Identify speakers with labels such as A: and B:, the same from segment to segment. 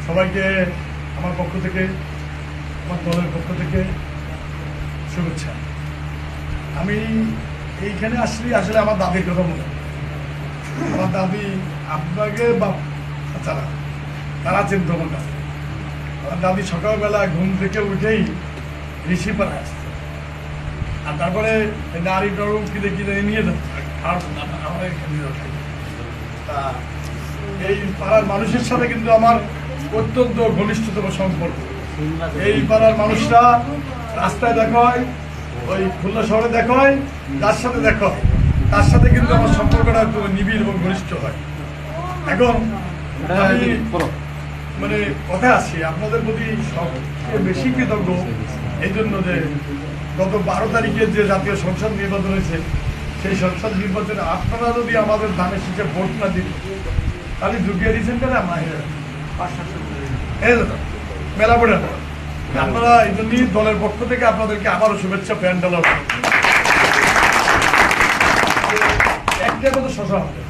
A: সবাইকে আমার পক্ষ থেকে, আমার দলের পক্ষ থেকে শুভেচ্ছা। আমি এইখানে আসলে আমার দাদির কথা মনে হয়। আমার দাদি আপনাকে বা তারা তারা চিন্তন না। আমার দাদি সকালবেলা ঘুম থেকে উঠেই ঋষিপাড়ায় আসতো, আর তারপরে নারী টরু কিনে কিনে নিয়ে যেত আর আমার এখানে তা এই পাড়ার মানুষের সাথে কিন্তু আমার অত্যন্ত ঘনিষ্ঠতম সম্পর্ক। এই পাড়ার মানুষরা রাস্তায় দেখা হয়, ওই খুলনা শহরে দেখা হয়, যার সাথে দেখা হয় তার সাথে কিন্তু আমার সম্পর্কটা একটু নিবিড় এবং ঘনিষ্ঠ হয়। এখন আমি মানে কথায় আসি, আপনাদের প্রতি সবচেয়ে বেশি কৃতজ্ঞ এই জন্য যে গত 12 তারিখে যে জাতীয় সংসদ নির্বাচন হয়েছে, সেই সংসদ নির্বাচনে আপনারা যদি আমাদের ধানের শীষে ভোট না দিন তাহলে ঢুকিয়ে দিচ্ছেন কেন মেলা পড়ে না। আপনারা এই জন্যই দলের পক্ষ থেকে আপনাদেরকে আবারও শুভেচ্ছা প্যান্ডেল। একটা কথা শশা হবে,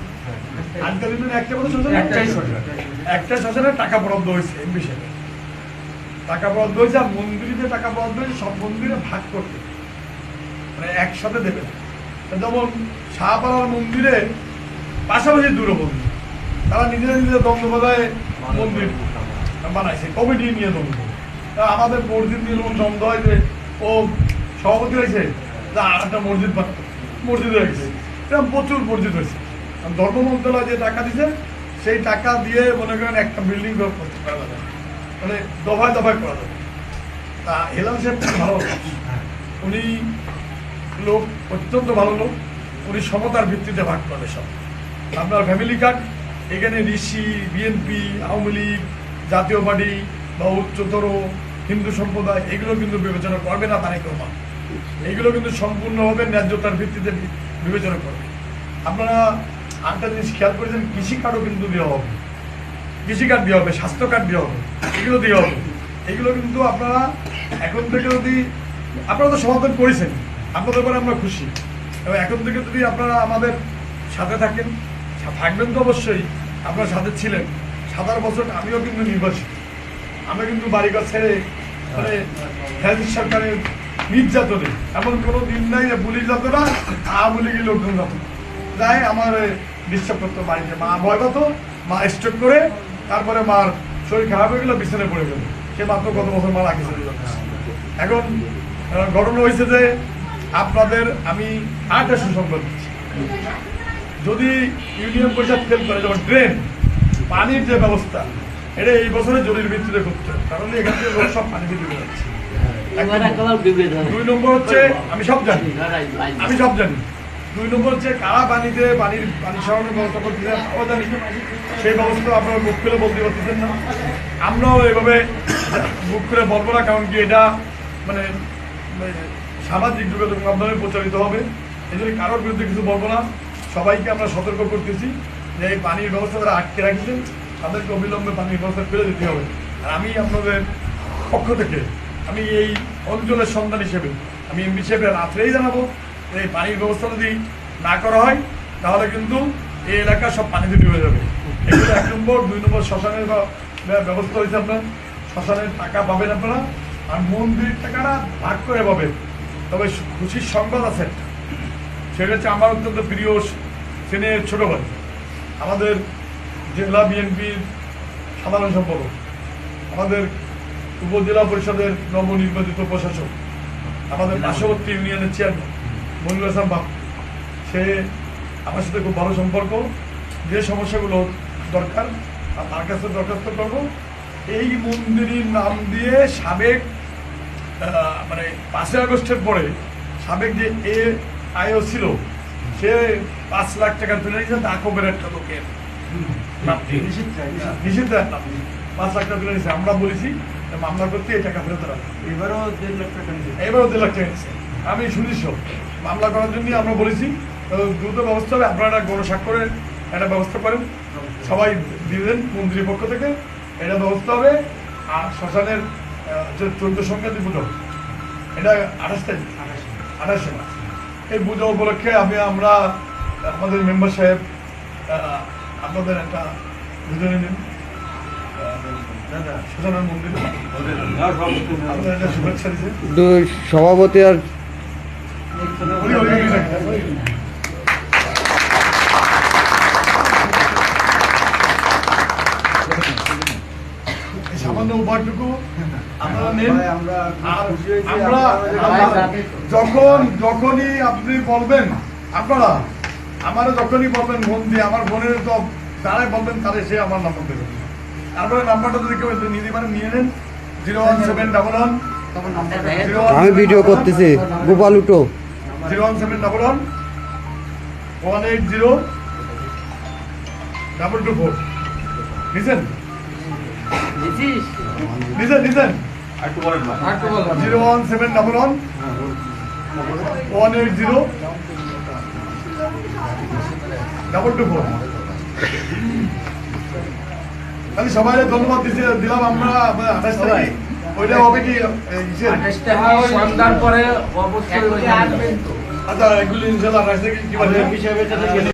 A: একটা শ্মশানের টাকা বরাদ্দ হয়েছে, এমপি সাহেবের টাকা বরাদ্দ হয়েছে, আর মন্দিরে টাকা বরাদ্দ হয়েছে সব মন্দিরে ভাগ করতে, মানে একসাথে দেবে। যেমন শাহপাড়ার মন্দিরে পাশাপাশি দুটো মন্দির, তারা নিজেরা নিজেরা দ্বন্দ্ববাদায় মন্দির বানাইছে, কমিটি নিয়ে দ্বন্দ্ব। আমাদের মসজিদ নিয়ে যখন দ্বন্দ্ব হয় যে ও সভাপতি হয়েছে, আর একটা মসজিদ হয়ে গেছে, এরকম প্রচুর মসজিদ হয়েছে। ধর্ম মন্ত্রণালয় যে টাকা দিচ্ছে সেই টাকা দিয়ে মনে করেন একটা বিল্ডিং করতে করা যাবে, মানে দফায় দফায় করা যাবে। তা হেলাল সাহেব ভালো, উনি লোক অত্যন্ত ভালো লোক, উনি সমতার ভিত্তিতে ভাগ করে সব। আপনার ফ্যামিলি কার্ড এখানে ঋষি, বিএনপি, আওয়ামী লীগ, জাতীয় পার্টি বা উচ্চতর হিন্দু সম্প্রদায় এগুলো কিন্তু বিবেচনা করবে না। তারেক রহমান এইগুলো কিন্তু সম্পূর্ণভাবে ন্যায্যতার ভিত্তিতে বিবেচনা করবে। আপনারা আরেকটা জিনিস খেয়াল করেছেন, কৃষি কার্ডও কিন্তু দেওয়া হবে, কৃষি কার্ড দেওয়া হবে, স্বাস্থ্য কার্ড দেওয়া হবে, এগুলো দেওয়া হবে। এগুলো কিন্তু আপনারা এখন থেকে যদি আপনারা তো সমাধান করেছেন, আপনাদের উপরে আমরা খুশি। এবং এখন থেকে যদি আপনারা আমাদের সাথে থাকেন, থাকবেন তো অবশ্যই, আপনার সাথে ছিলেন 17 বছর। আমিও কিন্তু নির্বাচিত, আমি কিন্তু বাড়িঘর ছেড়ে মানে ফ্যাসিস্ট সরকারের নির্যাতনে এমন কোনো দিন নাই যে পুলিশ যেত না, আওয়ামী লীগের লোকজন যেত না, যাই আমার ডিস্টার্ব করতো বাড়িতে। মা ভয় পেত, মা স্ট্রোক করে তারপরে মার শরীর খারাপ হয়ে গেলো, বিছানায় পড়ে গেল। সে মাত্র গত বছর মা রাখে চলে যাচ্ছে। এখন ঘটনা হয়েছে যে আপনাদের আমি আরেকটা সুসংবাদ দিচ্ছি, যদি ইউনিয়ন পরিষদ ফেল করে, যেমন ড্রেন পানির যে ব্যবস্থা, এটা এই বছরে জরুরি ভিত্তিতে করতে হবে, কারণ এখান থেকে লোক সব পানি ভিত্তিতে যাচ্ছে। 2 নম্বর হচ্ছে আমি সব জানি 2 নম্বর হচ্ছে কারা পানি সরানোর ব্যবস্থা করতে জানি, সেই ব্যবস্থা আপনারা বুক করে বলতে পারতেছেন না। আমরাও এভাবে বুক করে বলবো না, কারণ কি এটা মানে সামাজিক যোগাযোগ মাধ্যমে প্রচারিত হবে। এই জন্য কারোর বিরুদ্ধে কিছু বলবো না। সবাইকে আমরা সতর্ক করতেছি যে এই পানির ব্যবস্থা যারা আটকে রাখছেন তাদেরকে অবিলম্বে পানির ব্যবস্থা ফেলে দিতে হবে। আর আমি আপনাদের পক্ষ থেকে আমি এই অঞ্চলের সন্তান হিসেবে আমি এমপি সাহেবের রাত্রেই জানাবো যে এই পানির ব্যবস্থা যদি না করা হয় তাহলে কিন্তু এই এলাকা সব পানিতে ডুবে যাবে। এগুলো 1 নম্বর। 2 নম্বর শ্মশানের ব্যবস্থা হয়েছে, আপনার শ্মশানের টাকা পাবেন আপনারা, আর মন্দিরের টাকাটা ভাগ করে পাবেন। তবে খুশির সংবাদ আছে, সেটা হচ্ছে আমার অত্যন্ত প্রিয় সেনের ছোট ভাই, আমাদের জেলা বিএনপির সাধারণ সম্পাদক, আমাদের উপজেলা পরিষদের নবনির্বাচিত প্রশাসক, আমাদের পার্শ্ববর্তী ইউনিয়নের চেয়ারম্যান মনিরুল হাসান বাপ, সে আমার সাথে খুব ভালো সম্পর্ক। যে সমস্যাগুলো দরকার তার কাছে দরখাস্ত করবো। এই মন্দিরের নাম দিয়ে সাবেক মানে 5ই আগস্টের পরে সাবেক যে আইও ছিল, সে 5 লাখ টাকা তুলে নিয়েছে তাকবের একটা লোকের নিষিদ্ধ 5 লাখ টাকা তুলে নিয়েছে। আমরা বলেছি মামলা করতে এই টাকা ফেরত রাখবে, এবারও 1.5 লাখ টাকা নিয়েছে। আমি শুনিস মামলা করার জন্য আমরা বলেছি দ্রুত ব্যবস্থা হবে। আপনারা একটা গণস্বাক্ষরের একটা ব্যবস্থা করেন, সবাই দিবেন মন্ত্রীর পক্ষ থেকে, এটা ব্যবস্থা হবে। আর শ্মশানের যে 14 সংখ্যা যে পুজো, এটা 28 তারিখ 28 মাস, এই পুজো উপলক্ষে আমরা আমাদের মেম্বার সাহেব আপনাদের একটা ভিডিও নিন, শ্মশানের মন্দিরে আপনাদের শুভেচ্ছা দিচ্ছে
B: কিন্তু সভাপতি আর
A: সামান্য উপহারটুকু আপনারা নেন। আর যখনই আপনি বলবেন, আপনারা আমারও যখনই বলবেন ফোন দিয়ে, আমার বোনের তো যারাই বলবেন তারাই সে আমার নাম্বার দেবেন। তারপরে নাম্বারটা যদি কেউ নিতে পারেন নিয়ে নেন, 01711
B: আমি ভিডিও করতেছি। গোপাল উঠো।
A: 01711 180 224 নিছেন নিছেন 01711 180 224। তাহলে সবাই ধন্যবাদ দিলাম আমরা 28 তারিখ। ওইটা হবে কি
C: সন্ধ্যার পরে অবশ্যই
A: আচ্ছা এগুলি ইনশাল্লাহ 28 তারিখ কি বাজে?